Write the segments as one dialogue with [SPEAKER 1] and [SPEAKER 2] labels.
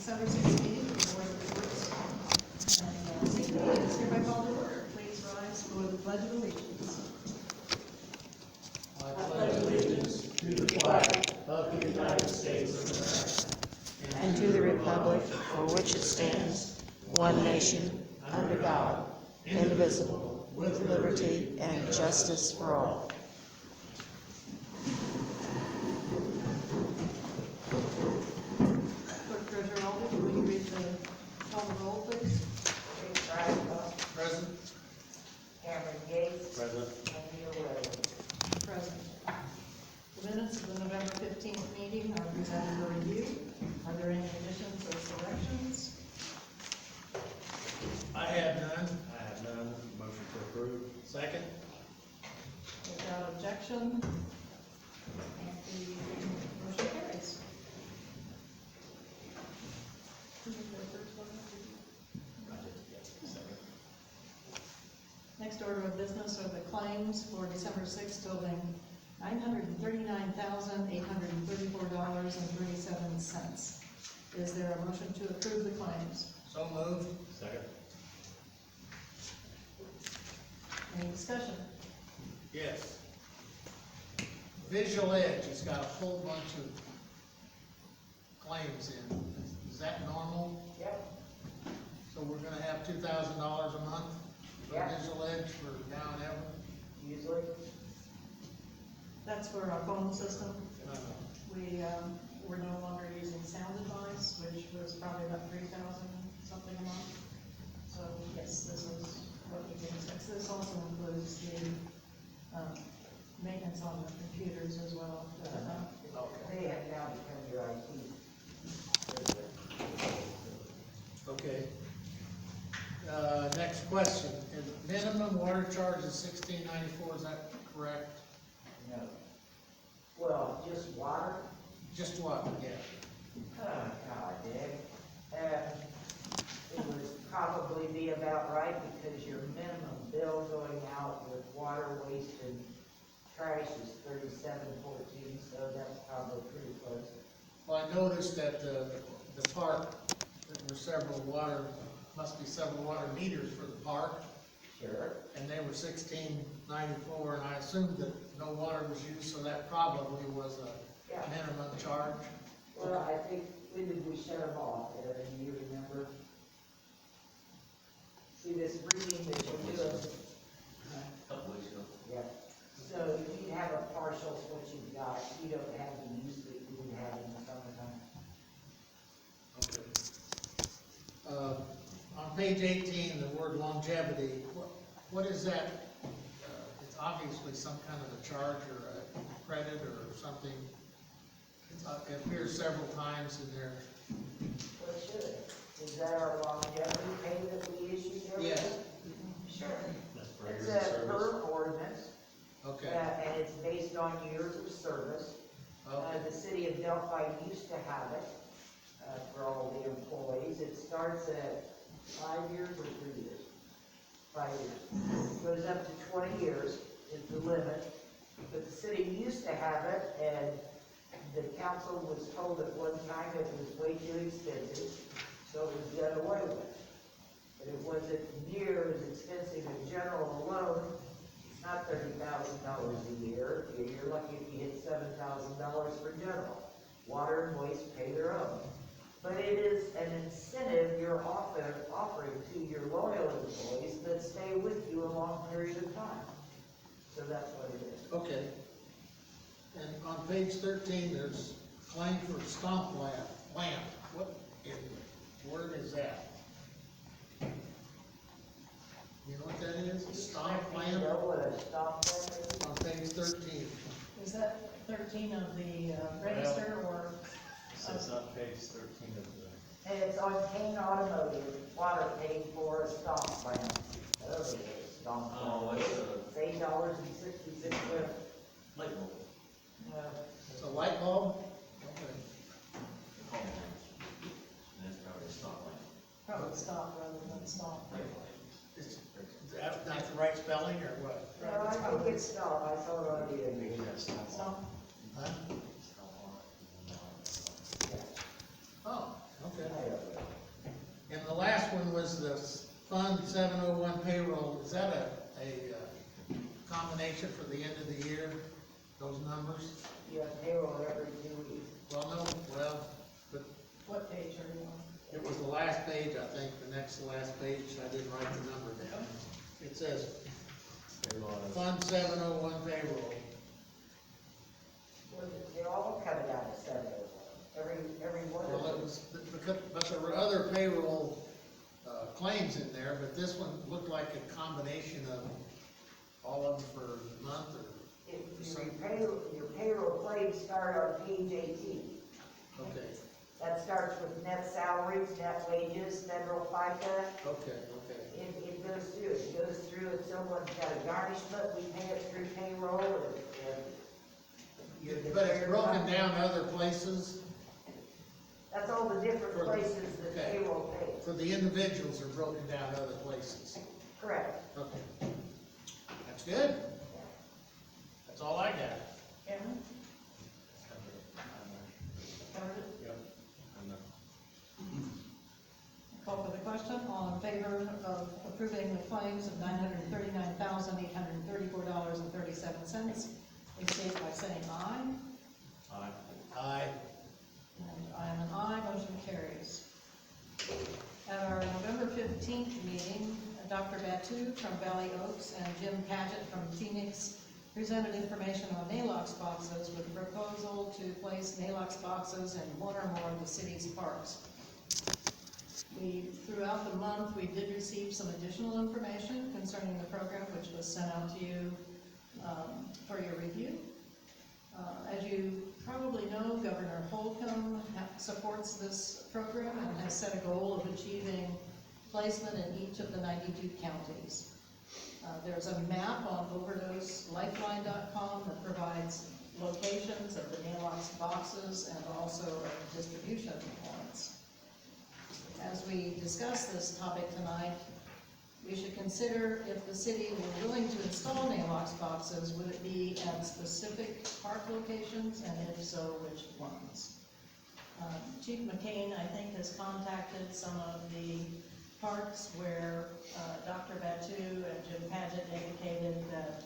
[SPEAKER 1] December 6th meeting of the Board of Works. And this meeting is hereby called to order. Please rise for the Pledge of Allegiance.
[SPEAKER 2] I pledge allegiance to the flag of the United States of America
[SPEAKER 3] and to the republic for which it stands, one nation, under God, indivisible, with liberty and justice for all.
[SPEAKER 1] Clerk Treasurer Aldridge, will you read call the roll, please?
[SPEAKER 4] Rick Ragland,
[SPEAKER 2] Present.
[SPEAKER 4] Cameron Gates,
[SPEAKER 2] Present.
[SPEAKER 4] and Neil Williams.
[SPEAKER 1] Present. The minutes of the November 15th meeting are presented for review. Are there any additions or corrections?
[SPEAKER 2] I have none. I have none. Motion to approve. Second.
[SPEAKER 1] Without objection, the motion carries. Next order of business are the claims for December 6th totaling $939,834.37. Is there a motion to approve the claims?
[SPEAKER 2] So moved. Second.
[SPEAKER 1] Any discussion?
[SPEAKER 2] Yes. Visual Edge has got a whole bunch of claims in. Is that normal?
[SPEAKER 4] Yep,
[SPEAKER 2] So we're gonna have $2,000 a month for
[SPEAKER 4] Yeah.
[SPEAKER 2] Visual Edge for now and ever?
[SPEAKER 4] usually.
[SPEAKER 1] That's for our phone system.
[SPEAKER 2] Uh,
[SPEAKER 1] We're no longer using Sound Advice, which was probably about 3,000 something a month. So yes, this is what we can expect. This also includes the maintenance on the computers as well.
[SPEAKER 4] They have now become your IT.
[SPEAKER 2] Okay. Next question. Minimum water charge is $16.94, is that correct?
[SPEAKER 4] No. Well, just water?
[SPEAKER 2] Just what, yeah.
[SPEAKER 4] Oh, God, Dick. It would probably be about right because your minimum bill going out with water, waste, and trash is $37.14, so that's probably pretty close.
[SPEAKER 2] Well, I noticed that the park, there were must be several water meters for the park,
[SPEAKER 4] Sure.
[SPEAKER 2] and they were $16.94, and I assumed that no water was used, so that probably was a
[SPEAKER 4] Yeah.
[SPEAKER 2] minimum charge.
[SPEAKER 4] Well, I think, when did we shut them off, Evan, do you remember? See this reading that you're doing?
[SPEAKER 5] Couple weeks ago.
[SPEAKER 4] Yeah. So if you have a partial, what you've got, you don't have the use that you would have in the summertime.
[SPEAKER 2] Okay. On page 18, the word longevity, what is that? It's obviously some kind of a charge or a credit or something. It appears several times in there.
[SPEAKER 4] What should it? Is that our longevity pay that we issue every year?
[SPEAKER 2] Yes.
[SPEAKER 4] Sure.
[SPEAKER 5] That's for
[SPEAKER 4] It's
[SPEAKER 5] years of
[SPEAKER 4] a per
[SPEAKER 5] service.
[SPEAKER 4] ordinance,
[SPEAKER 2] Okay.
[SPEAKER 4] and it's based on years of service.
[SPEAKER 2] Okay.
[SPEAKER 4] The city of Delphi used to have it, for all the employees. It starts at 5 years or 3 years? 5 years. Goes up to 20 years is the limit. But the city used to have it, and the council was told at one time it was way too expensive, so it was done away with. But it wasn't near as expensive as general alone. It's not $30,000 a year. You're lucky if you hit $7,000 for general. Water and waste pay their own. But it is an incentive you're offering to your loyal employees that stay with you a long period of time. So that's what it is.
[SPEAKER 2] Okay. And on page 13, there's claim for stomp lamp. What in the word is that? You know what that is? A stomp
[SPEAKER 4] You
[SPEAKER 2] lamp
[SPEAKER 4] know what a stop lamp is?
[SPEAKER 2] on page 13.
[SPEAKER 1] Is that 13 of the register or?
[SPEAKER 5] So it's on page 13 of the.
[SPEAKER 4] And it's on Kane Automotive, water paid for a stop lamp. Oh, it is stop lamp.
[SPEAKER 5] Oh, it's
[SPEAKER 4] It's $8.66.
[SPEAKER 5] light bulb.
[SPEAKER 2] It's a light bulb? Okay.
[SPEAKER 5] They call it lamps. And that's probably a stop lamp.
[SPEAKER 1] Probably stop rather than stop.
[SPEAKER 5] Light bulb.
[SPEAKER 2] Is that not the right spelling or what?
[SPEAKER 4] No, I think it's stop, I saw it on the
[SPEAKER 5] Maybe
[SPEAKER 4] end.
[SPEAKER 5] that's stop
[SPEAKER 1] Stop.
[SPEAKER 2] Huh?
[SPEAKER 5] Stop on it.
[SPEAKER 4] Yeah.
[SPEAKER 2] Oh, okay.
[SPEAKER 4] I don't know.
[SPEAKER 2] was the Fund 701 payroll, is that a combination for the end of the year, those numbers?
[SPEAKER 4] You have payroll every 2 weeks.
[SPEAKER 2] But
[SPEAKER 1] What page are you on?
[SPEAKER 2] it was the last page, I think, the next to last page, I didn't write the number down. It says Fund 701 payroll.
[SPEAKER 4] They're all coming out of 701. Every one of
[SPEAKER 2] Well, it
[SPEAKER 4] them.
[SPEAKER 2] was, but there were other payroll claims in there, but this one looked like a combination of all of them for the month
[SPEAKER 4] Your payroll claims start on page 18.
[SPEAKER 2] Okay,
[SPEAKER 4] That starts with net salaries, net wages, federal FICA.
[SPEAKER 2] okay.
[SPEAKER 4] It goes through, if someone's got a garnishment, we pay it through payroll and.
[SPEAKER 2] But it's broken down other places,
[SPEAKER 4] That's all the different
[SPEAKER 2] For the-
[SPEAKER 4] places that
[SPEAKER 2] okay.
[SPEAKER 4] payroll pays.
[SPEAKER 2] for the individuals are broken down other places.
[SPEAKER 4] Correct.
[SPEAKER 2] Okay. That's good. That's all I got.
[SPEAKER 1] Cameron? Covered it?
[SPEAKER 2] Yep.
[SPEAKER 1] Call for the question, all in favor of approving the claims of $939,834.37, please state by saying aye.
[SPEAKER 5] Aye.
[SPEAKER 2] Aye.
[SPEAKER 1] And I am an aye, motion carries. At our November 15th meeting, Dr. Batu from Valley Oaks and Jim Paget from Phoenix presented information on NAILOX boxes with a proposal to place NAILOX boxes in one or more of the city's parks. Throughout the month, we did receive some additional information concerning the program, which was sent out to you for your review. As you probably know, Governor Holcomb supports this program and has set a goal of achieving placement in each of the 92 counties. There's a map on overdoselifeline.com that provides locations of the NAILOX boxes and also of distribution points. As we discuss this topic tonight, we should consider if the city were willing to install NAILOX boxes, would it be at specific park locations, and if so, which ones? Chief McCain, I think, has contacted some of the parks where Dr. Batu and Jim Paget indicated that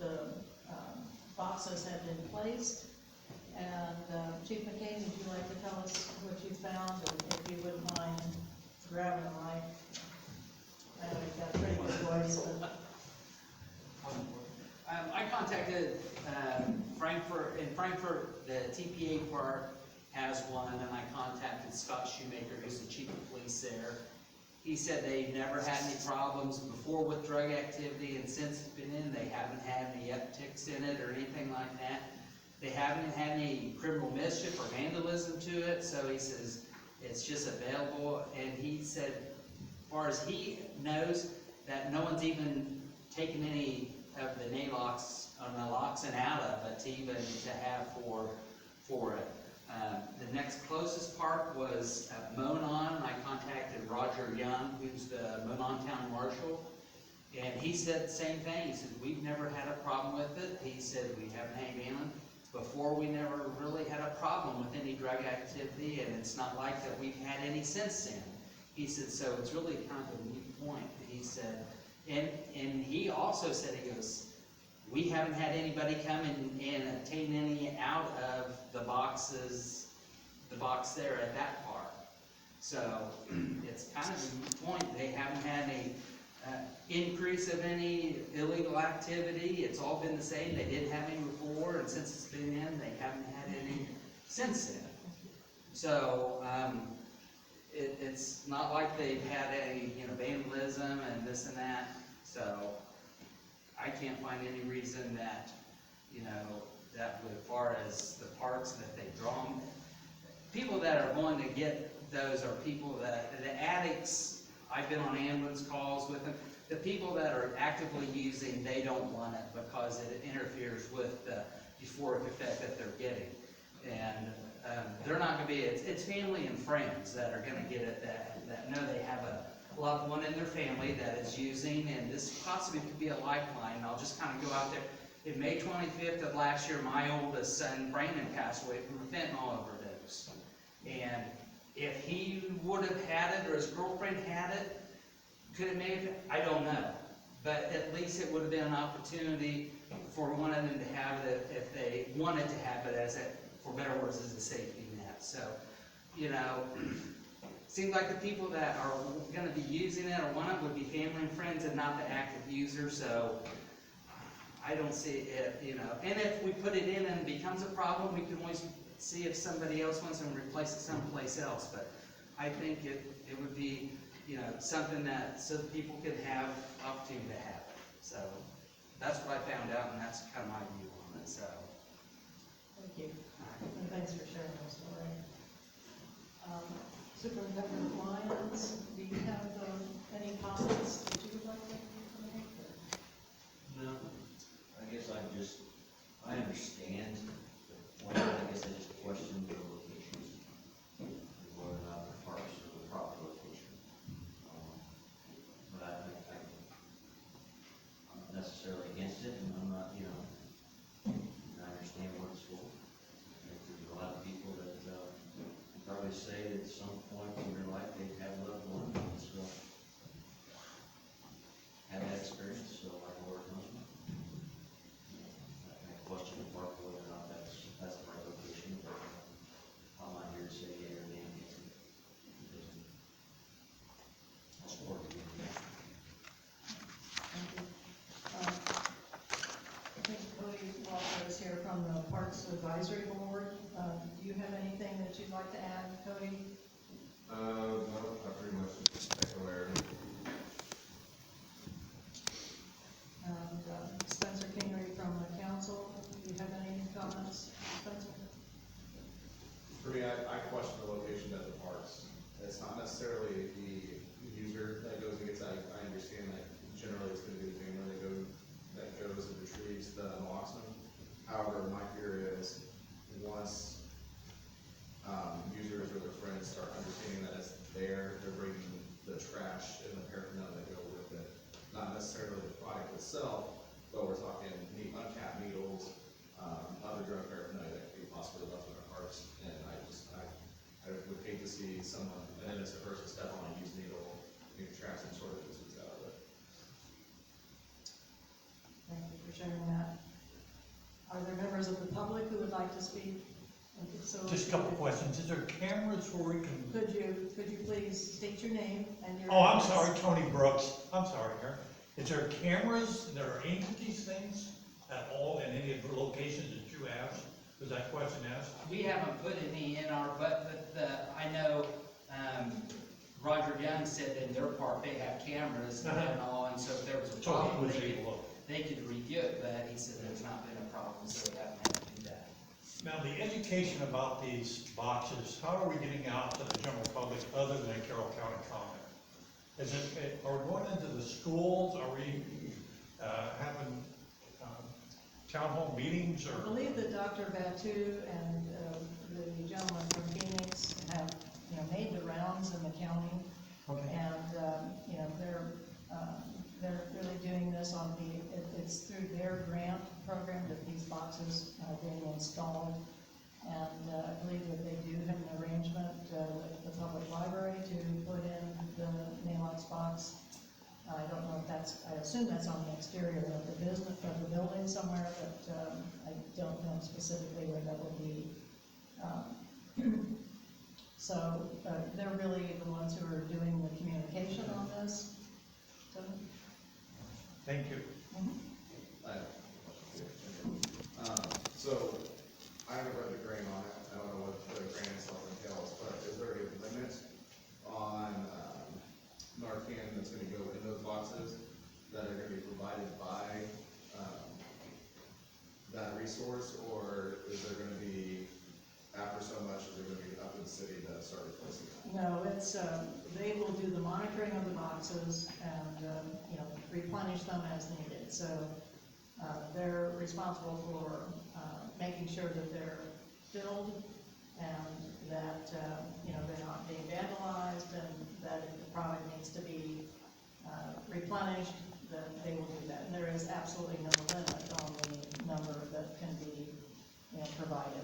[SPEAKER 1] the boxes had been placed. And Chief McCain, would you like to tell us what you found, and if you wouldn't mind grabbing a mic? I know you've got a pretty good voice, but
[SPEAKER 6] I contacted Frankfurt, in Frankfurt, the TPA park has one, and I contacted Scott Shoemaker, who's the chief of police there. He said they've never had any problems before with drug activity, and since it's been in, they haven't had any upticks in it or anything like that. They haven't had any criminal mischief or vandalism to it, so he says it's just available. And he said, as far as he knows, that no one's even taken any of the naloxone out of it to even to have for it. The next closest park was at Monon. I contacted Roger Young, who's the Monon Town Marshal, and he said the same thing. He said, we've never had a problem with it. He said, we haven't had any. Before, we never really had a problem with any drug activity, and it's not like that we've had any since then. He said, so it's really kind of a neat point. He said, and he also said, he goes, we haven't had anybody come and obtain any out of the box there at that park. So it's kind of a neat point. They haven't had any increase of any illegal activity. It's all been the same. They didn't have any before, and since it's been in, they haven't had any since then. So it's not like they've had any vandalism and this and that. So I can't find any reason that that would, as far as the parks that they draw them. People that are going to get those are people that the addicts. I've been on ambulance calls with them. The people that are actively using, they don't want it because it interferes with the euphoric effect that they're getting. And they're not going to be, it's family and friends that are going to get it that know they have a loved one in their family that is using, and this possibly could be a lifeline. I'll just kind of go out there. In May 25th of last year, my oldest son, Brandon, passed away from a fentanyl overdose. And if he would have had it, or his girlfriend had it, Could it maybe, I don't know, but at least it would have been an opportunity for one of them to have it if they wanted to have it as a, for better words, as a safety net. So, you know, seems like the people that are gonna be using it or want it would be family and friends and not the active user, so I don't see it, you know. And if we put it in and it becomes a problem, we can always see if somebody else wants to replace it someplace else. But I think it would be, you know, something that, so that people could have opportunity to have it. So that's what I found out, and that's kind of my view on it, so.
[SPEAKER 1] Thank you, and thanks for sharing your story. Superintendent Lyons, do you have any comments that you would like to make?
[SPEAKER 5] No, I guess I understand the point, I guess I just question the locations, whether or not the parks are the proper location. But I'm not necessarily against it, and I'm not, you know, I understand what it's for. There's a lot of people that, probably say at some point in their life they've had loved ones, so, had that experience, so like a word knows me. I question the park whether or not that's the right location, but I'm not here to say yea or nay. That's what we're doing.
[SPEAKER 1] Thank you. I think Cody Walker is here from the Parks Advisory Board. Do you have anything that you'd like to add, Cody?
[SPEAKER 7] No, I pretty much echo Aaron.
[SPEAKER 1] And Spencer Kingery from the council, do you have any comments, Spencer?
[SPEAKER 7] For me, I question the location of the parks. It's not necessarily the user that goes and gets, I understand that generally it's gonna be the family that goes and retrieves the naloxone. However, my fear is, once users or their friends start understanding that it's they're bringing the trash and the paraphernalia that go with it. Not necessarily the product itself, but we're talking uncapped needles, other drug paraphernalia that could be possibly left in our parks. And I would hate to see someone, an innocent person, step on a used needle and extract some sort of disease out of it.
[SPEAKER 1] Thank you for sharing that. Are there members of the public who would like to speak? So
[SPEAKER 8] Just a couple questions. Is there cameras where we can?
[SPEAKER 1] Could you please state your name and your?
[SPEAKER 8] Oh, I'm
[SPEAKER 1] address?
[SPEAKER 8] sorry, Tony Brooks. I'm sorry, Aaron. Is there cameras that are aimed at these things at all in any of the locations that you asked? Was that question asked?
[SPEAKER 6] We haven't put any in our, but I know, Roger Young said in their park, they have cameras and all, and so if there was a
[SPEAKER 8] So he
[SPEAKER 6] problem,
[SPEAKER 8] was
[SPEAKER 6] they
[SPEAKER 8] able to.
[SPEAKER 6] they could review it, but he said there's not been a problem, so we haven't had to do that.
[SPEAKER 8] Now, the education about these boxes, how are we getting out to the general public other than Carroll County Common? Are we going into the schools? Are we having town hall meetings
[SPEAKER 1] I
[SPEAKER 8] or?
[SPEAKER 1] believe that Dr. Batu and the gentleman from Phoenix have, made the rounds in the county.
[SPEAKER 8] Okay.
[SPEAKER 1] And, they're really doing this on it's through their grant program that these boxes are being installed. And I believe that they do have an arrangement with the public library to put in the mailbox box. I don't know if I assume that's on the exterior of the building somewhere, but I don't know specifically where that will be. So they're really the ones who are doing the communication on this. So,
[SPEAKER 8] Thank you.
[SPEAKER 7] I have a question. So, I haven't read the grant on it, I don't know what the grant itself entails, but is there a limit on, Narcan that's gonna go in those boxes that are gonna be provided by, that resource, or is there gonna be, after so much, is there gonna be up to the city to start replacing that?
[SPEAKER 1] no, it's, they will do the monitoring of the boxes and, replenish them as needed. So, they're responsible for, making sure that they're filled and that, they're not being vandalized, and that if the product needs to be, replenished, then they will do that. And there is absolutely no limit on the number that can be, provided.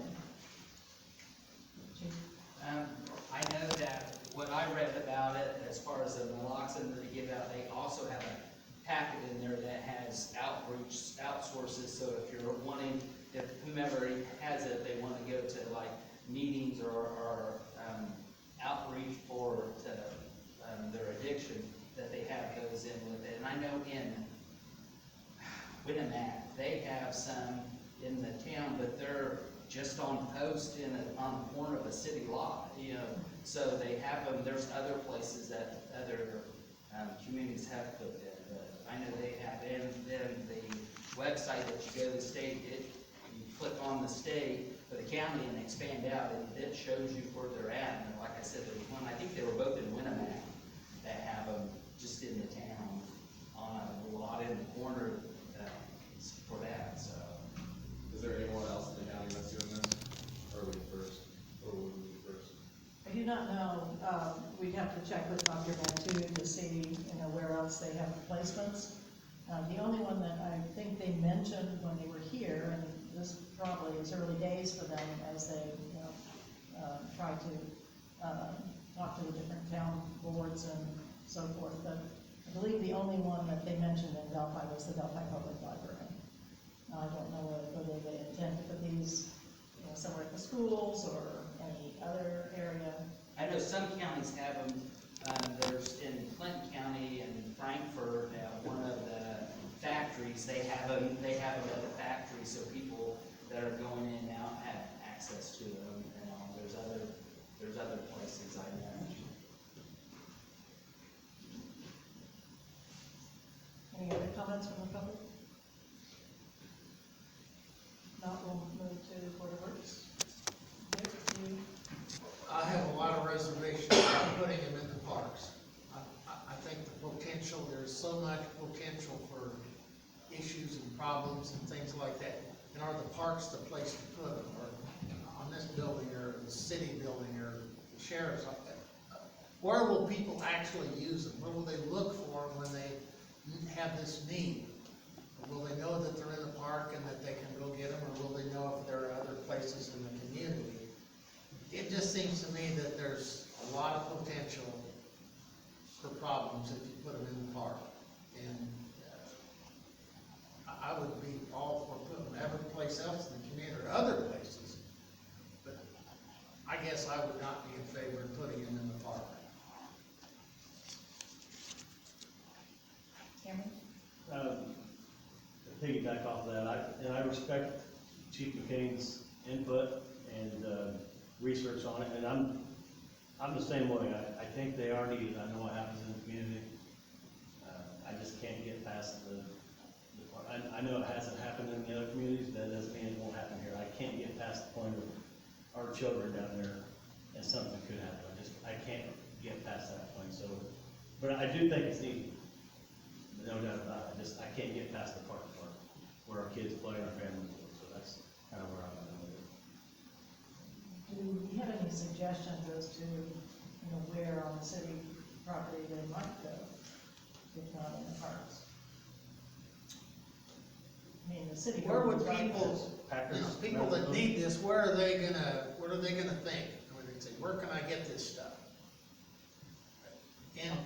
[SPEAKER 6] I know that what I read about it, as far as the naloxone that they give out, they also have a packet in there that has outsources, so if you're wanting, if whomever has it, they wanna go to like meetings or outreach for their addiction, that they have those in with it. And I know in Winamac, they have some in the town, but they're just on post on the corner of a city lot, you know, so they have them. There's other places that other communities have put them, but I know they have. And then the website that you go to the state, you click on the state or the county and expand out, and it shows you where they're at. And like I said, there was one, I think they were both in Winamac, that have them just in the town on a lot in the corner for that, so.
[SPEAKER 7] Is there anyone else in the county that's doing this? Or are we first? Or would we be first?
[SPEAKER 1] I do not know, we'd have to check with Dr. Bantu to see, where else they have placements. The only one that I think they mentioned when they were here, and this probably is early days for them as they, try to, talk to the different town boards and so forth, but I believe the only one that they mentioned in Delphi was the Delphi Public Library. I don't know whether they intend to put these, somewhere at the schools or any other area.
[SPEAKER 6] I know some counties have them, there's in Clinton County and Frankfurt, one of the factories, they have them at the factory, so people that are going in and out have access to them, there's other places I know.
[SPEAKER 1] Any other comments from the public? Not, we'll move to Board of Works. Dick, you?
[SPEAKER 2] I have a lot of reservations about putting them in the parks. I think the potential, there's so much potential for issues and problems and things like that. And are the parks the place to put them, or on this building, or the city building, or the sheriff's office? Where will people actually use them? Where will they look for them when they have this need? Will they know that they're in the park and that they can go get them, or will they know if there are other places in the community? It just seems to me that there's a lot of potential for problems if you put them in the park. And I would be all for putting them every place else in the community, or other places. But I guess I would not be in favor of putting them in the park.
[SPEAKER 1] Cameron?
[SPEAKER 9] To piggyback off of that, I respect Chief McCain's input and research on it, and I'm the same way. I think they are needed. I know what happens in the community. I just can't get past the part. I know it hasn't happened in the other communities, that doesn't mean it won't happen here. I can't get past the point of our children down there and something could happen. I can't get past that point. So, but I do think it's needed. No doubt about it. I can't get past the part where our kids play and our families live. So that's kind of where I'm at with it.
[SPEAKER 1] Do you have any suggestions as to, where on the city property they might go, if not in the parks? I mean, the city.
[SPEAKER 2] Where would
[SPEAKER 1] government's
[SPEAKER 2] people,
[SPEAKER 9] Packers,
[SPEAKER 2] people that need this, what are they gonna think? Or they say, where can I get this stuff? And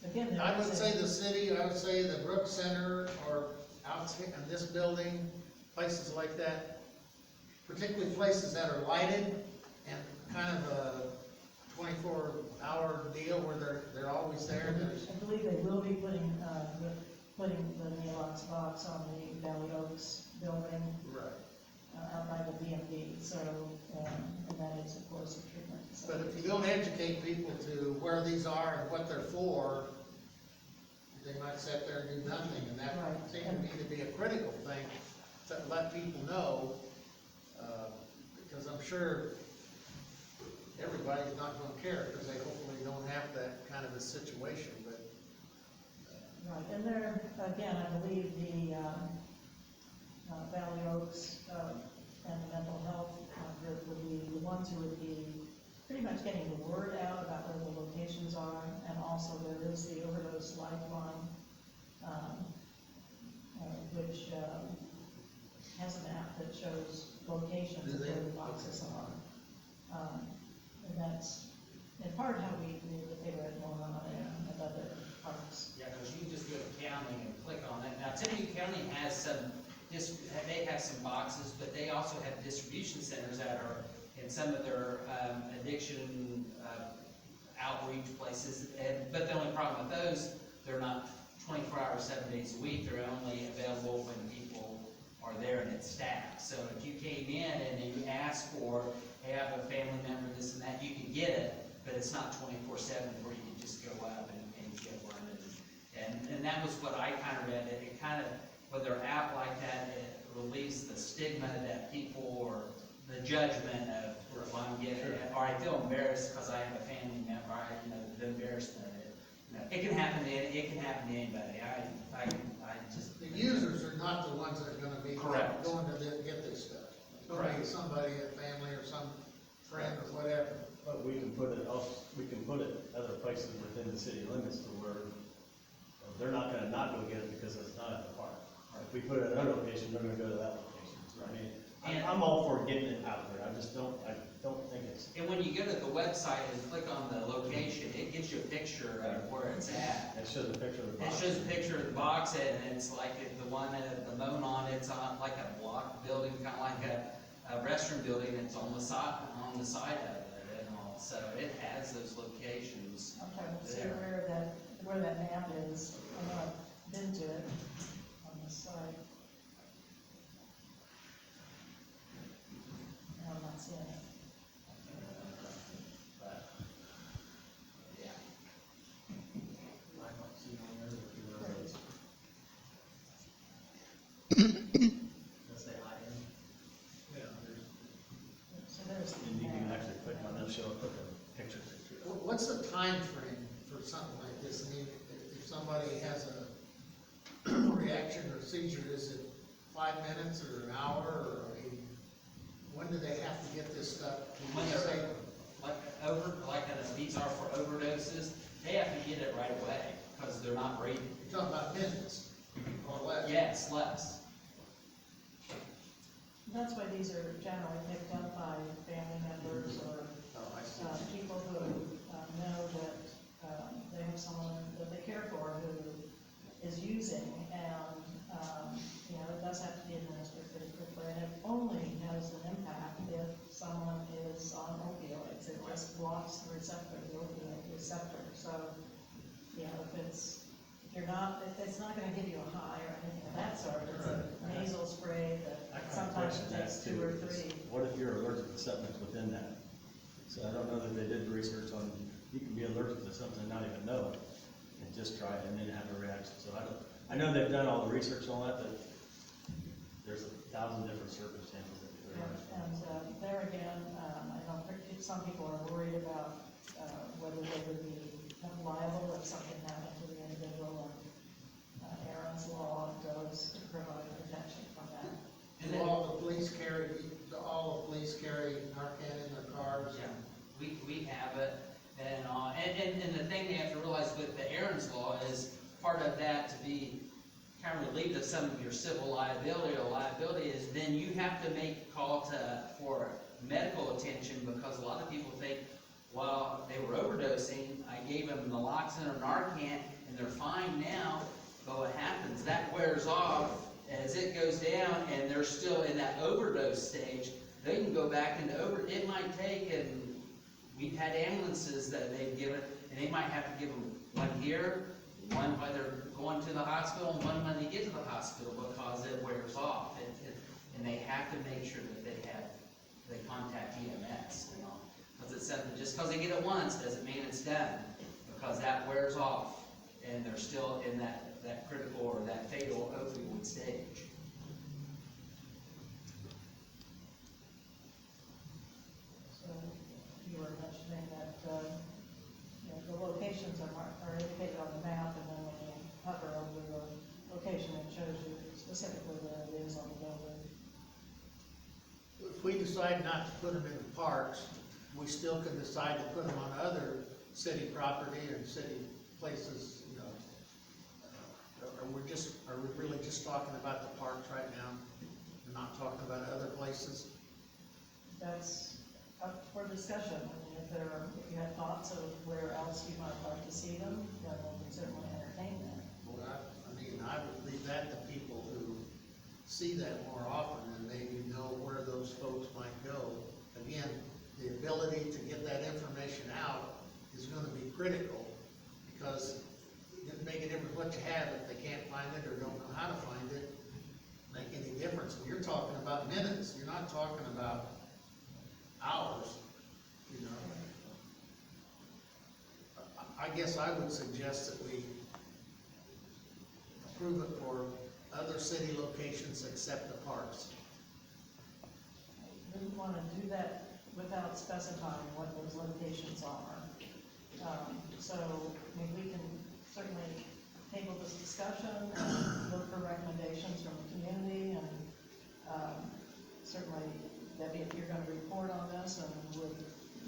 [SPEAKER 1] Again,
[SPEAKER 2] I would say the city, I would say the Brooks Center, or out in this building, places like that, particularly places that are lighted and kind of a 24-hour deal where they're always there.
[SPEAKER 1] I believe they will be putting the mailbox box on the Valley Oaks building,
[SPEAKER 2] Right.
[SPEAKER 1] out by the BMD, so, and that is, of course, a treatment.
[SPEAKER 2] But if you don't educate people to where these are and what they're for, they might sit there and do nothing, and that
[SPEAKER 1] Right.
[SPEAKER 2] seems to me to be a critical thing, to let people know, because I'm sure everybody's not gonna care, because they hopefully don't have that kind of a situation, but.
[SPEAKER 1] Right, and there, again, I believe the, Valley Oaks, and the mental health group would be the ones who would be pretty much getting the word out about where the locations are, and also there is the overdose lifeline, which, has an app that shows locations of where the boxes are. And that's in part how we knew that they were at Moron and other parks.
[SPEAKER 6] Yeah, because you can just go to county and click on it. Now, Tippecanoe County has some, they have some boxes, but they also have distribution centers that are in some of their addiction outreach places. But the only problem with those, they're not 24 hours, 7 days a week. They're only available when people are there and it's staffed. So if you came in and you asked for, hey, I have a family member, this and that, you can get it, but it's not 24/7 where you can just go up and get one. And that was what I kind of read. It kind of, with their app like that, it relieves the stigma that people, or the judgment of, well, I'm getting it, or I feel embarrassed because I have a family member, the embarrassment of it. It can happen to anybody. I just.
[SPEAKER 2] The users are not the ones that are gonna be
[SPEAKER 6] Correct.
[SPEAKER 2] going to get this stuff. It's gonna be somebody, a family or some friend or whatever.
[SPEAKER 9] But we can put it other places within the city limits to where they're not gonna not go get it because it's not at the park. If we put it at another location, they're gonna go to that location. I mean, I'm all for getting it out there, I don't think it's.
[SPEAKER 6] And when you go to the website and click on the location, it gives you a picture of where it's at.
[SPEAKER 9] It shows a picture of the
[SPEAKER 6] It
[SPEAKER 9] box.
[SPEAKER 6] shows a picture of the box, and it's like the one at the Monon, it's on like a block building, kind of like a restroom building, it's on the side of it and all. So it has those locations.
[SPEAKER 1] I'm trying to see
[SPEAKER 6] There.
[SPEAKER 1] where that map is. I know I've been to it on the site. No, I'm not seeing it.
[SPEAKER 6] But, yeah.
[SPEAKER 9] I don't see it on there, but you know, it's- Let's say high end.
[SPEAKER 2] Yeah.
[SPEAKER 1] So there's the
[SPEAKER 9] And you can
[SPEAKER 1] map.
[SPEAKER 9] actually click on it, show up with a picture.
[SPEAKER 2] What's the time frame for something like this? I mean, if somebody has a reaction or seizure, is it 5 minutes or an hour, or, I mean, when do they have to get this stuff?
[SPEAKER 6] When they're these are for overdoses, they have to get it right away, because they're not breathing.
[SPEAKER 2] You're talking about minutes or less?
[SPEAKER 6] Yes, less.
[SPEAKER 1] That's why these are generally picked up by family members or people who know that they have someone that they care for who is using, and, it does have to be administered pretty quickly, and it only has an impact if someone is on opioids. It just blocks the receptor, the opioid receptor, so, if you're not, it's not gonna give you a high or anything of that sort. It's a nasal spray
[SPEAKER 9] I
[SPEAKER 1] that
[SPEAKER 9] kind of
[SPEAKER 1] sometimes
[SPEAKER 9] question
[SPEAKER 1] it
[SPEAKER 9] that
[SPEAKER 1] takes
[SPEAKER 9] too,
[SPEAKER 1] 2 or
[SPEAKER 9] because
[SPEAKER 1] 3.
[SPEAKER 9] what if you're allergic to something that's within that? So I don't know that they did research on, you can be allergic to something and not even know it, and just try it and then have a reaction, so I know they've done all the research on that, but there's 1,000 different circumstances that could arise.
[SPEAKER 1] And there again, I know some people are worried about whether they would be liable if something happened to the individual, and Aaron's law does provide protection from that.
[SPEAKER 6] And
[SPEAKER 2] Do
[SPEAKER 6] then,
[SPEAKER 2] all the police carry Narcan in their cars?
[SPEAKER 6] yeah, we have it, and the thing they have to realize with the Aaron's law is part of that to be kind of relieved of some of your civil liability or liability is then you have to make a call for medical attention, because a lot of people think, well, they were overdosing, I gave them naloxone or Narcan, and they're fine now, but what happens, that wears off, as it goes down, and they're still in that overdose stage, they can go back into it might take, and we've had ambulances that they've given, and they might have to give them one here, one while they're going to the hospital, and one when they get to the hospital, because it wears off, and they have to make sure that they contact EMS, because it's something, just because they get it once, doesn't mean it's done, because that wears off, and they're still in that critical or that fatal opioid stage.
[SPEAKER 1] So you were mentioning that, the locations are indicated on the map, and then when you hover over the location, it shows you specifically where it is on the building.
[SPEAKER 2] If we decide not to put them in the parks, we still can decide to put them on other city property and city places, are we really just talking about the parks right now? We're not talking about other places?
[SPEAKER 1] That's up for discussion. I mean, if you had thoughts of where else you might like to see them, then we can certainly entertain that.
[SPEAKER 2] Well, I would leave that to people who see that more often and maybe know where those folks might go. Again, the ability to get that information out is gonna be critical, because it doesn't make a difference what you have if they can't find it or don't know how to find it, make any difference. And you're talking about minutes, you're not talking about hours, you know. I guess I would suggest that we approve it for other city locations except the parks.
[SPEAKER 1] Wouldn't want to do that without specifying what those locations are. So, I mean, we can certainly table this discussion and look for recommendations from the community, and certainly, Debbie, if you're gonna report on this, and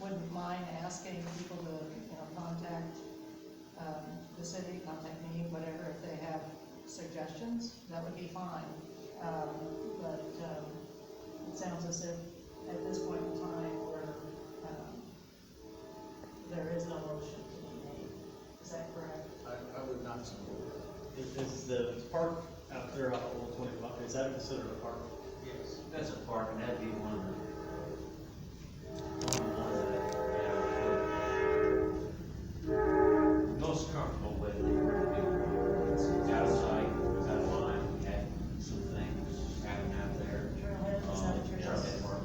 [SPEAKER 1] wouldn't mind asking people to, contact the city, contact me, whatever, if they have suggestions, that would be fine. But it sounds as if at this point in time, there is no motion to be made. Is that correct?
[SPEAKER 2] I would not support that.
[SPEAKER 9] Is the park out there off Old 25, is that considered a park?
[SPEAKER 2] Yes.
[SPEAKER 5] That's a park, and that'd be one of the that I would feel most comfortable with. It's outside, without a line, we had some things happening out there.
[SPEAKER 1] Trailhead, is that what you're
[SPEAKER 5] Trailhead Park.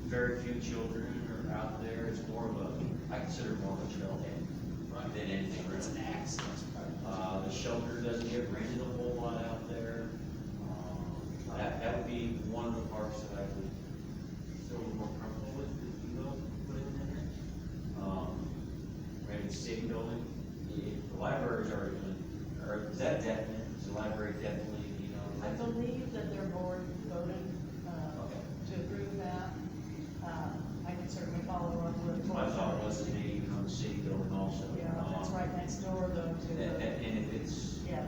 [SPEAKER 5] Very few children are out there, it's more of a, I consider it more of a trailhead than anything really.
[SPEAKER 6] It's an access point.
[SPEAKER 5] The shelter doesn't get rented a whole lot out there. That would be one of the parks that I would feel a little more comfortable with, if you will, put it in there. Maybe the city building, the libraries are, is that definite, is the library definitely,
[SPEAKER 1] I believe that their board voted,
[SPEAKER 5] Okay.
[SPEAKER 1] to approve that. I can certainly follow up with.
[SPEAKER 5] My thought was maybe on the city building also.
[SPEAKER 1] Yeah, that's right next door though to the,
[SPEAKER 5] And if it's,
[SPEAKER 1] yeah,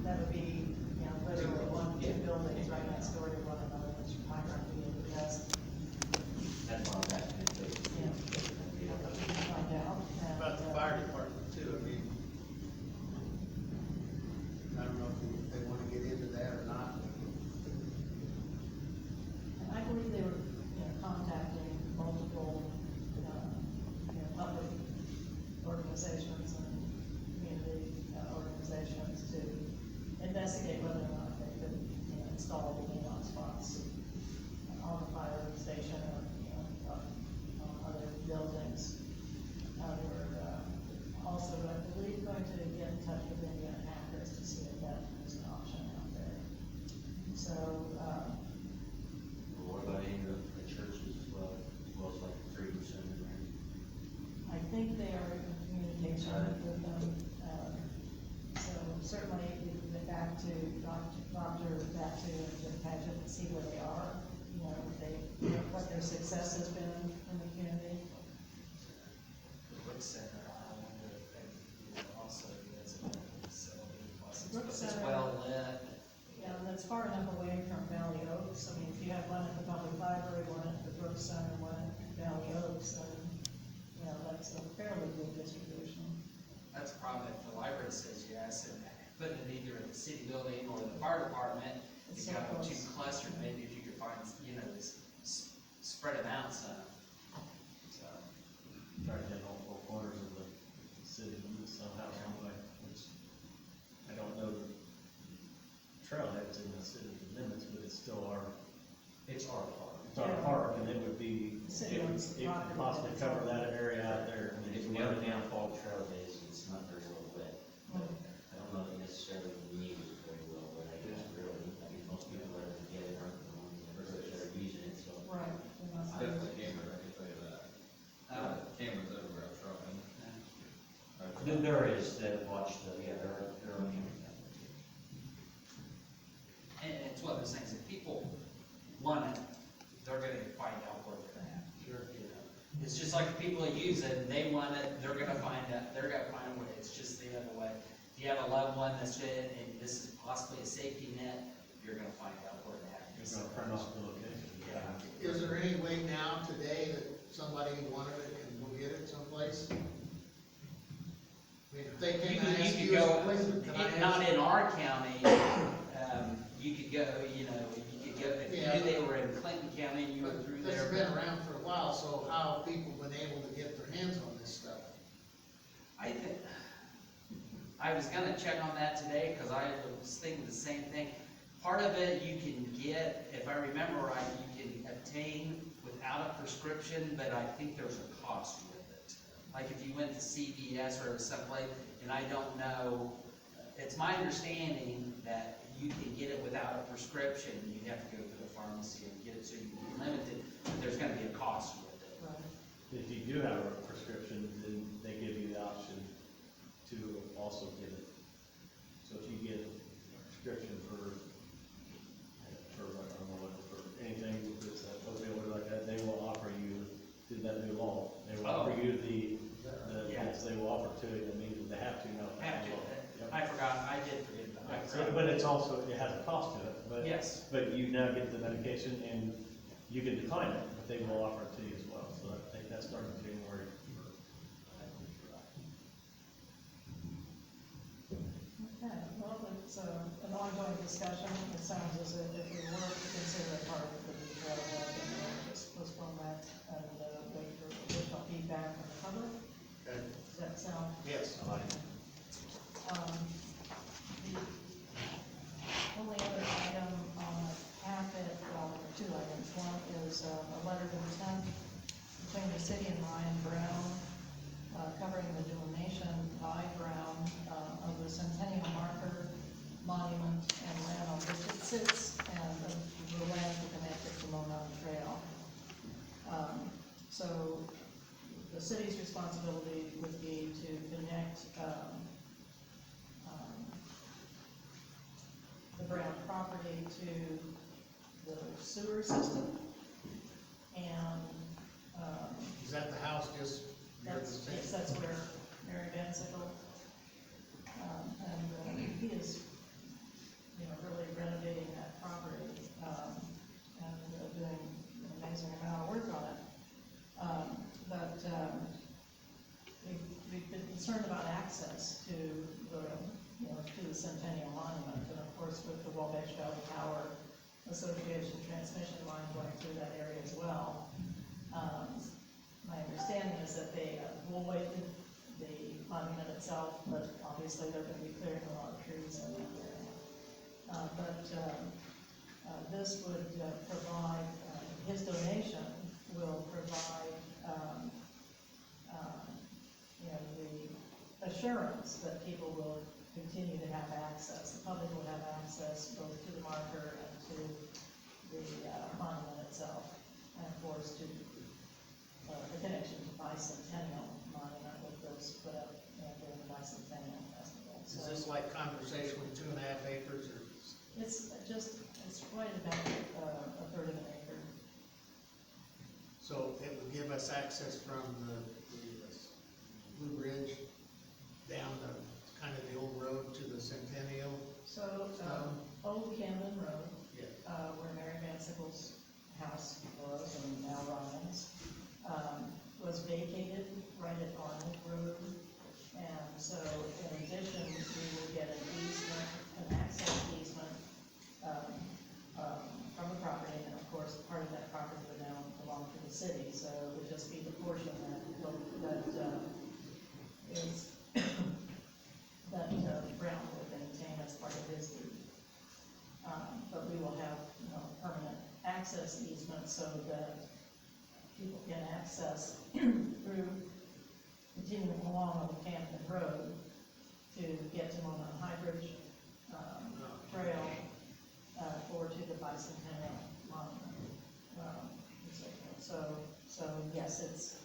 [SPEAKER 1] that would be, literally two buildings right next door to one another, which might not be the best,
[SPEAKER 5] that's why I'm asking if it's.
[SPEAKER 1] but we can find out. And,
[SPEAKER 2] About the fire department too, I mean, I don't know if they wanna get into that or not.
[SPEAKER 1] And I believe they were, contacting multiple, public organizations and community organizations to investigate whether or not they could, install the neon spots on the fire station or, on other buildings. They were, also, I believe, going to get in touch with Indiana Hackers to see if that was an option out there. So,
[SPEAKER 5] What about any of the churches as well as like the Freedom Center there?
[SPEAKER 1] I think they are in communication with them. So certainly, we can get back to Dr. Batu and Jim Paget and see where they are, what their success has been in the community.
[SPEAKER 6] The Brook Center, I wonder if they also use a facility, plus
[SPEAKER 1] Brook
[SPEAKER 6] it's
[SPEAKER 1] Center-
[SPEAKER 6] well lit.
[SPEAKER 1] Yeah, and that's far enough away from Valley Oaks. I mean, if you have one at the public library, one at the Brook Center, one at Valley Oaks, then, that's a fairly good distribution.
[SPEAKER 6] That's a problem if the library says yes, and putting it either in the city building or the fire department,
[SPEAKER 1] It's
[SPEAKER 6] you
[SPEAKER 1] so
[SPEAKER 6] got them too
[SPEAKER 1] close.
[SPEAKER 6] clustered, maybe if you could find, spread them out some. So,
[SPEAKER 9] Try to hit all four corners of the city limits somehow, some way, which I don't know the trailhead's in the city limits, but it's still
[SPEAKER 5] It's our park.
[SPEAKER 9] it's our park, and it would be,
[SPEAKER 1] City
[SPEAKER 9] it would
[SPEAKER 1] owns the
[SPEAKER 9] it could
[SPEAKER 1] property,
[SPEAKER 9] possibly
[SPEAKER 1] but it's
[SPEAKER 9] cover
[SPEAKER 1] all-
[SPEAKER 9] that area out there. I mean,
[SPEAKER 5] If
[SPEAKER 9] it's
[SPEAKER 5] we have a
[SPEAKER 9] running down.
[SPEAKER 5] downfall trail days, it's not very well lit.
[SPEAKER 1] Mm.
[SPEAKER 5] I don't know that necessarily we need it very well, but I guess really, most people that are get it aren't the ones that are using it, so.
[SPEAKER 1] Right. we must-
[SPEAKER 7] Definitely cameras, I can tell you that. Cameras everywhere out front.
[SPEAKER 5] There is that watch the, there are cameras out there.
[SPEAKER 6] and it's one of those things, if people want it, they're gonna find out where they're at.
[SPEAKER 2] Sure.
[SPEAKER 6] It's just like the people that use it, and they want it, they're gonna find a way, it's just the other way. If you have a loved one that's in, and this is possibly a safety net, you're gonna find out where to have it.
[SPEAKER 9] You're gonna print off the location.
[SPEAKER 2] Is there any way now, today, that somebody who wanted it can go get it someplace? I mean, if they came and asked you as a policeman, can I have?
[SPEAKER 6] Not in our county, you could go, you know, you could go, if you
[SPEAKER 2] Yeah.
[SPEAKER 6] knew they were in Clinton County and you were through
[SPEAKER 2] This has
[SPEAKER 6] there.
[SPEAKER 2] been around for a while, so how have people been able to get their hands on this stuff?
[SPEAKER 6] I think, I was gonna check on that today, cause I was thinking the same thing. Part of it you can get, if I remember right, you can obtain without a prescription, but I think there's a cost with it. Like if you went to CVS or someplace, and I don't know, it's my understanding that you can get it without a prescription, you'd have to go to the pharmacy and get it, so you can be limited, but there's gonna be a cost with it.
[SPEAKER 9] If you do have a prescription, then they give you the option to also get it. So if you get a prescription for what, I don't know what, for anything that's opioid like that, they will offer you, through that new law, they will offer you
[SPEAKER 6] Yeah.
[SPEAKER 9] yes, they will offer to you, that means they have to now.
[SPEAKER 6] Have to,
[SPEAKER 9] Yep.
[SPEAKER 6] I forgot, I did forget about
[SPEAKER 9] Right,
[SPEAKER 6] that.
[SPEAKER 9] so, but it's also, it has a cost to it, but.
[SPEAKER 6] Yes.
[SPEAKER 9] But you now get the medication and you can decline it, but they will offer it to you as well, so I think that's starting January.
[SPEAKER 1] Okay, well, it's an ongoing discussion. It sounds as if we were to consider it part of the detail, we'll just postpone that and wait for additional feedback from the public.
[SPEAKER 2] Okay.
[SPEAKER 1] Does that sound?
[SPEAKER 2] Yes.
[SPEAKER 1] The only other item on the packet, well, there are two items. One is a letter of intent between the city and Ryan Brown, covering the donation by Brown of the Centennial Marker Monument and land on which it sits, and the land to connect it to Monon Trail. So the city's responsibility would be to connect the Brown property to the sewer system, and
[SPEAKER 2] Is that the house just near the
[SPEAKER 1] that's,
[SPEAKER 2] station?
[SPEAKER 1] yes, that's where Mary Van Sickle, and he is, you know, really renovating that property, and doing an amazing amount of work on it. But we've been concerned about access to the, you know, to the Centennial Monument, and of course with the Wabash Valley Power Association transmission line going through that area as well. My understanding is that they avoided the monument itself, but obviously they're going to be clearing a lot of trees in that area. This would provide, his donation will provide, you know, the assurance that people will continue to have access, the public will have access both to the marker and to the monument itself, and of course to the connection to Bicentennial Monument, which was put up during the Bicentennial Festival.
[SPEAKER 2] Is
[SPEAKER 1] So
[SPEAKER 2] this like conversation with 2.5 acres, or?
[SPEAKER 1] it's right about a third of an acre.
[SPEAKER 2] So it would give us access from the Blue Ridge down the, kind of the old road to the Centennial.
[SPEAKER 1] So, Old Camden Road,
[SPEAKER 2] Yeah.
[SPEAKER 1] where Mary Van Sickle's house was, and now Ryan's, was vacated right at Arnold Road. And so in addition, we will get an easement, an access easement, from the property, and of course, part of that property would now belong to the city, so it would just be the portion that is, that Brown would maintain as part of his deed. But we will have, you know, permanent access easement so that people can access through continuing along Old Camden Road to get to Monon High Bridge Trail, or to the Bicentennial Monument, and so forth. So yes, it's,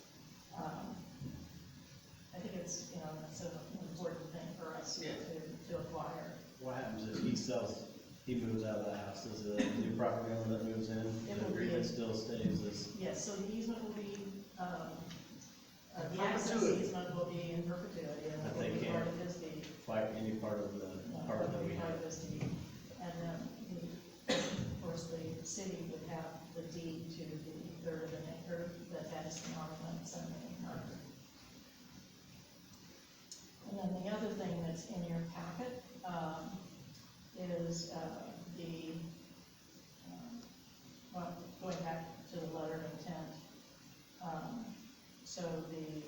[SPEAKER 1] I think it's, you know, it's an important thing for us to acquire.
[SPEAKER 9] What happens if he moves out of the house, does the new property owner that moves in,
[SPEAKER 1] It
[SPEAKER 9] the
[SPEAKER 1] will be
[SPEAKER 9] agreement
[SPEAKER 1] a-
[SPEAKER 9] still stays as?
[SPEAKER 1] Yes, so the easement will be,
[SPEAKER 2] In
[SPEAKER 1] the access
[SPEAKER 2] perpetuity.
[SPEAKER 1] easement will be in perpetuity, and
[SPEAKER 9] But
[SPEAKER 1] that will
[SPEAKER 9] they
[SPEAKER 1] be
[SPEAKER 9] can't.
[SPEAKER 1] part of his deed.
[SPEAKER 9] Fight any part of the, part
[SPEAKER 1] That
[SPEAKER 9] that
[SPEAKER 1] will
[SPEAKER 9] we
[SPEAKER 1] be part
[SPEAKER 9] have.
[SPEAKER 1] of his deed. And then, of course, the city would have the deed to the third of an acre that has the monuments and the marker. And then the other thing that's in your packet, is, well, going back to the letter of intent. So the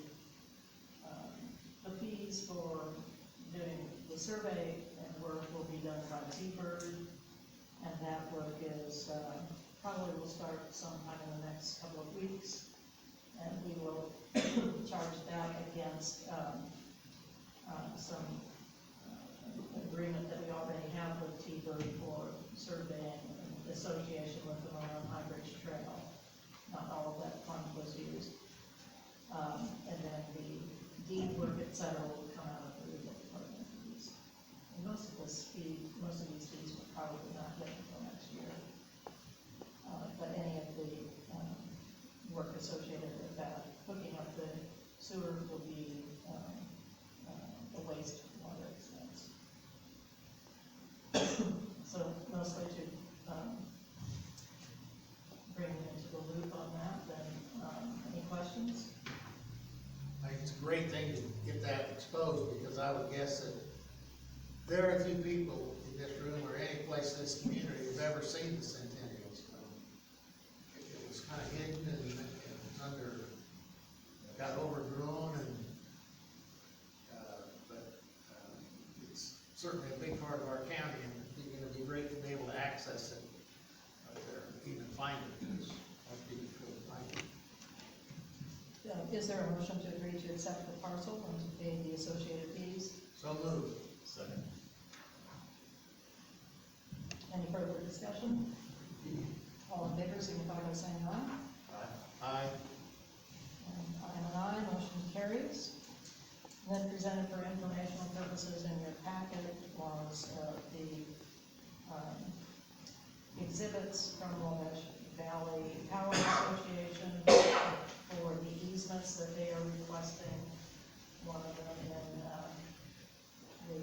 [SPEAKER 1] fees for doing the survey and work will be done by T-Bird, and that work is, probably will start sometime in the next couple of weeks. And we will charge that against, some agreement that we already have with T-Bird for surveying in association with the Monroe High Bridge Trail. Not all of that fund was used. And then the deed work, et cetera, will come out of the legal department fees. And most of these fees will probably not hit until next year. But any of the, work associated with that, hooking up the sewer will be, a wastewater expense. So mostly to, bring you into the loop on that, then, any questions?
[SPEAKER 2] I think it's a great thing to get that exposed, because I would guess that very few people in this room or any place in this community have ever seen the Centennial Stone. It was kind of hidden and it was got overgrown and, it's certainly a big part of our county, and it's gonna be great to be able to access it up there, even find it, because most people couldn't find it.
[SPEAKER 1] Is there a motion to agree to accept the parcel and to pay the associated fees?
[SPEAKER 2] So moved.
[SPEAKER 9] Second.
[SPEAKER 1] Any further discussion? All in favor, signify by saying aye.
[SPEAKER 2] Aye.
[SPEAKER 1] And I am an aye, motion carries. And then presented for informational purposes in your packet was the exhibits from Wabash Valley Power Association for the easements that they are requesting. One of them in the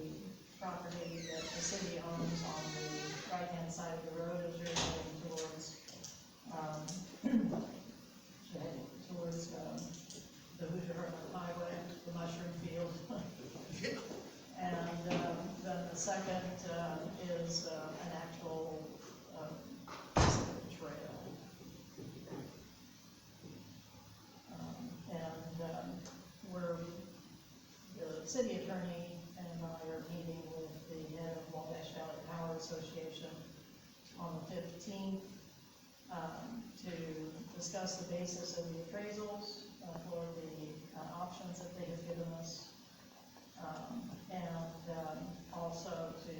[SPEAKER 1] property that the city owns on the right-hand side of the road as you're heading towards, the Hoosier Heartland Highway, the mushroom field. And then the second is an actual trail. The city attorney and I are meeting with the head of Wabash Valley Power Association on the 15th to discuss the basis of the appraisals for the options that they have given us, and also to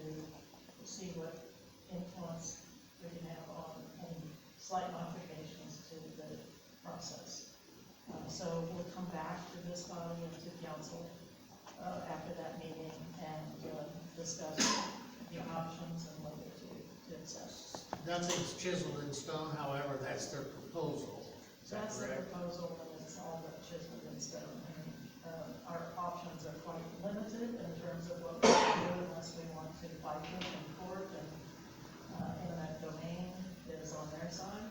[SPEAKER 1] see what influence we can have on any slight modifications to the process. So we'll come back to this body and to council after that meeting and discuss the options and whether to accept.
[SPEAKER 2] Nothing's chiseled in stone, however, that's their proposal. Is that
[SPEAKER 1] That's the
[SPEAKER 2] correct?
[SPEAKER 1] proposal, and it's all but chiseled in stone. Our options are quite limited in terms of what we can do unless we want to fight them in court, and eminent domain is on their side.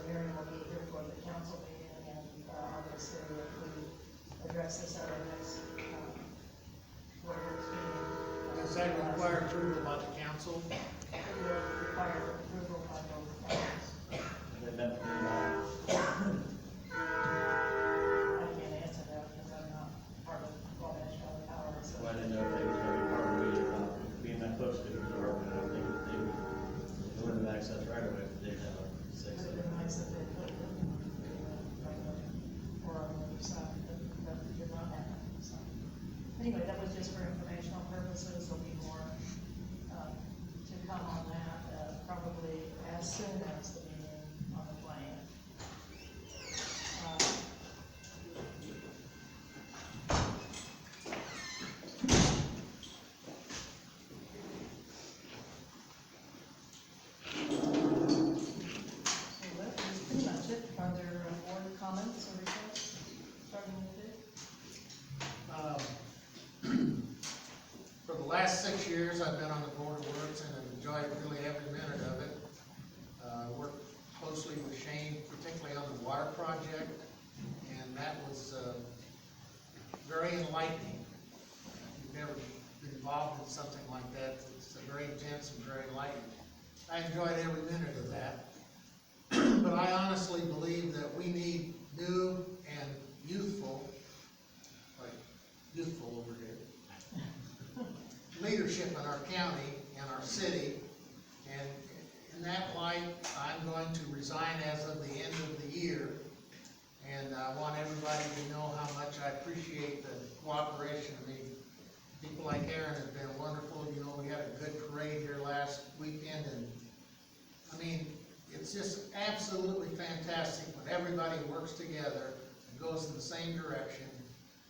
[SPEAKER 1] Miriam will be here for the council meeting, and obviously if we address this at our next board meeting.
[SPEAKER 2] Does that require approval by the council?
[SPEAKER 1] It will require approval by both parties.
[SPEAKER 9] And then
[SPEAKER 1] I can't answer that because I'm not part of Wabash Valley Power, so.
[SPEAKER 9] well, I didn't know if they was gonna be part of the meeting about being that close to the door, but I don't think that they would limit access right away if they have a say
[SPEAKER 1] Would
[SPEAKER 9] so.
[SPEAKER 1] have been nice if they put it or on the other side, but did not happen, so. Anyway, that was just for informational purposes. There'll be more to come on that, probably as soon as the meeting on the plan. So that is pretty much it. Are there board comments or requests? Starting with Dick?
[SPEAKER 2] For the last 6 years, I've been on the Board of Works, and in enjoyed really every minute of it. Worked closely with Shane, particularly on the water project, and that was, very enlightening. You've never been involved in something like that. It's very intense and very enlightening. I enjoyed every minute of that. But I honestly believe that we need new and youthful, like youthful over here, leadership in our county and our city. And in that light, I'm going to resign as of the end of the year. And I want everybody to know how much I appreciate the cooperation. I mean, people like Aaron have been wonderful. You know, we had a good parade here last weekend, and I mean, it's just absolutely fantastic when everybody works together and goes in the same direction,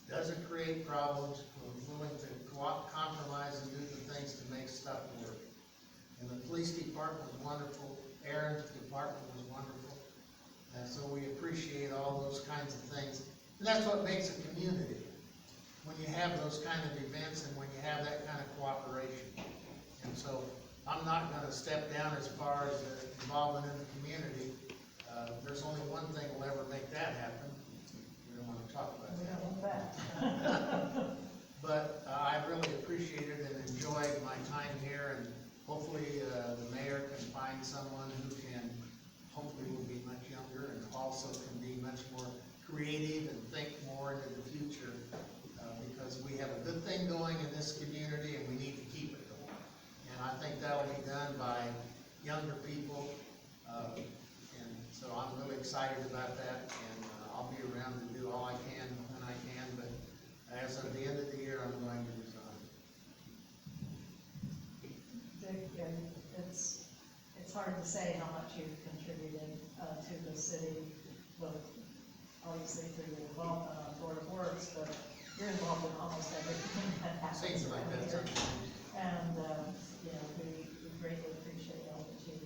[SPEAKER 2] doesn't create problems, we're willing to compromise and do the things to make stuff work. And the police department was wonderful, Aaron's department was wonderful, and so we appreciate all those kinds of things. And that's what makes a community, when you have those kind of events and when you have that kind of cooperation. And so I'm not gonna step down as far as involvement in the community. There's only one thing will ever make that happen. We don't wanna talk about
[SPEAKER 1] We
[SPEAKER 2] that.
[SPEAKER 1] don't want that.
[SPEAKER 2] But I really appreciated and enjoyed my time here, and hopefully the mayor can find someone who can, hopefully will be much younger and also can be much more creative and think more into the future, because we have a good thing going in this community and we need to keep it going. And I think that'll be done by younger people, and so I'm really excited about that, and I'll be around to do all I can when I can, but as of the end of the year, I'm going to resign.
[SPEAKER 1] Dick, it's hard to say how much you've contributed to the city, both obviously through your involvement on Board of Works, but you're involved in almost everything that happens
[SPEAKER 2] Seems like
[SPEAKER 1] around
[SPEAKER 2] that's
[SPEAKER 1] here.
[SPEAKER 2] something.
[SPEAKER 1] And, you know, we greatly appreciate all that you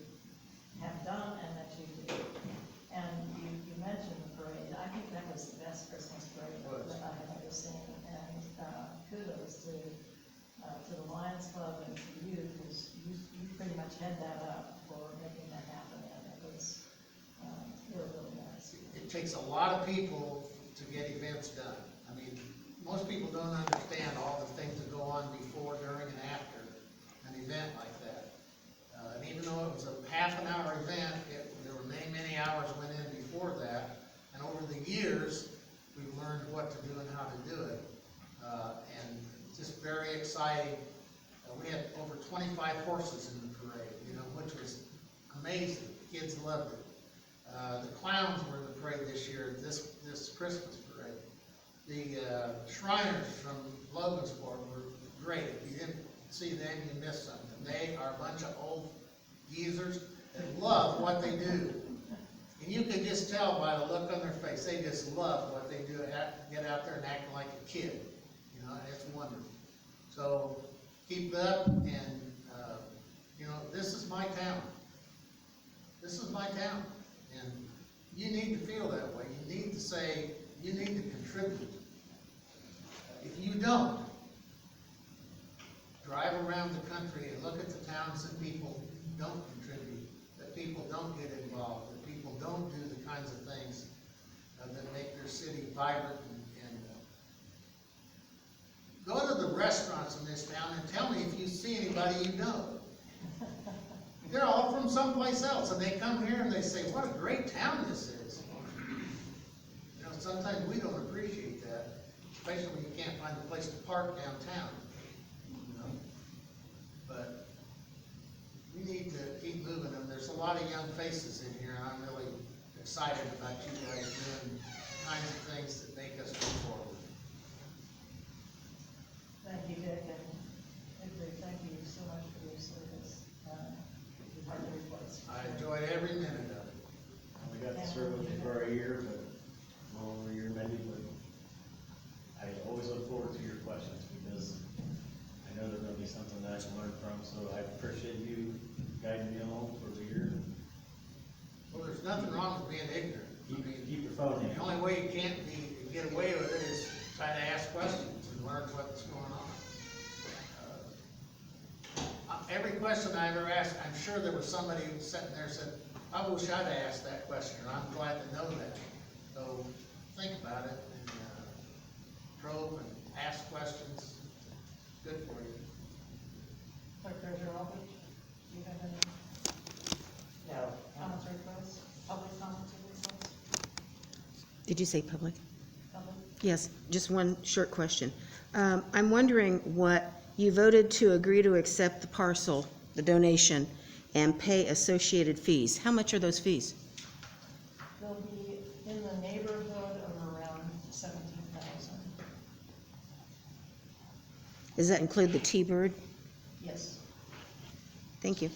[SPEAKER 1] have done and that you do. And you mentioned the parade. I think that was the best Christmas parade that I have ever seen. And kudos to the Lions Club and to you, because you pretty much head that up for making that happen. And it was really nice.
[SPEAKER 2] It takes a lot of people to get events done. I mean, most people don't understand all the things that go on before, during, and after an event like that. And even though it was a half an hour event, there were many hours went in before that. And over the years, we've learned what to do and how to do it. And just very exciting. We had over 25 horses in the parade, you know, which was amazing. Kids loved it. The clowns were in the parade this year, this Christmas parade. The Shriners from Logansport were great. If you didn't see them, you missed something. They are a bunch of old geezers that love what they do. And you can just tell by the look on their face, they just love what they do, get out there and act like a kid. You know, and it's wonderful. So keep it up, and you know, this is my town. This is my town. And you need to feel that way. You need to say, you need to contribute. If you don't, drive around the country and look at the towns that people don't contribute, that people don't get involved, that people don't do the kinds of things that make their city vibrant. And go to the restaurants in this town and tell me if you see anybody you know. They're all from someplace else, and they come here and they say, what a great town this is. You know, sometimes we don't appreciate that, especially when you can't find a place to park downtown. You know? But we need to keep moving, and there's a lot of young faces in here, and I'm really excited about you guys doing the kinds of things that make us move forward.
[SPEAKER 1] Thank you, Dick, and Edgar, thank you so much for your service. You've heard the reports.
[SPEAKER 2] I enjoyed every minute of it.
[SPEAKER 9] We got to serve with you for a year, but well over a year maybe, but I always look forward to your questions, because I know there's gonna be something that I can learn from, so I appreciate you guiding me along for the year.
[SPEAKER 2] Well, there's nothing wrong with being ignorant. I mean,
[SPEAKER 9] Keep your phone
[SPEAKER 2] the
[SPEAKER 9] in.
[SPEAKER 2] only way you can't get away with it is try to ask questions and learn what's going on. Every question I ever asked, I'm sure there was somebody who was sitting there said, I wish I'd asked that question, and I'm glad to know that. So think about it and, probe and ask questions. Good for you.
[SPEAKER 1] Clerk Treasurer Aldrich, do you have any
[SPEAKER 4] No.
[SPEAKER 1] comments or requests? Public comments or requests?
[SPEAKER 3] Did you say public?
[SPEAKER 1] Public?
[SPEAKER 3] Yes, just one short question. I'm wondering what, you voted to agree to accept the parcel, the donation, and pay associated fees. How much are those fees?
[SPEAKER 1] They'll be in the neighborhood of around 17,000.
[SPEAKER 3] Does that include the T-Bird?
[SPEAKER 1] Yes,
[SPEAKER 3] Thank you.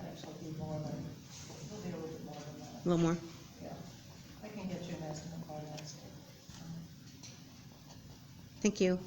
[SPEAKER 1] actually be more than, it'll be a little bit more than that.
[SPEAKER 3] A little more?
[SPEAKER 1] Yeah, I can get you an estimate by next week.
[SPEAKER 3] Thank you.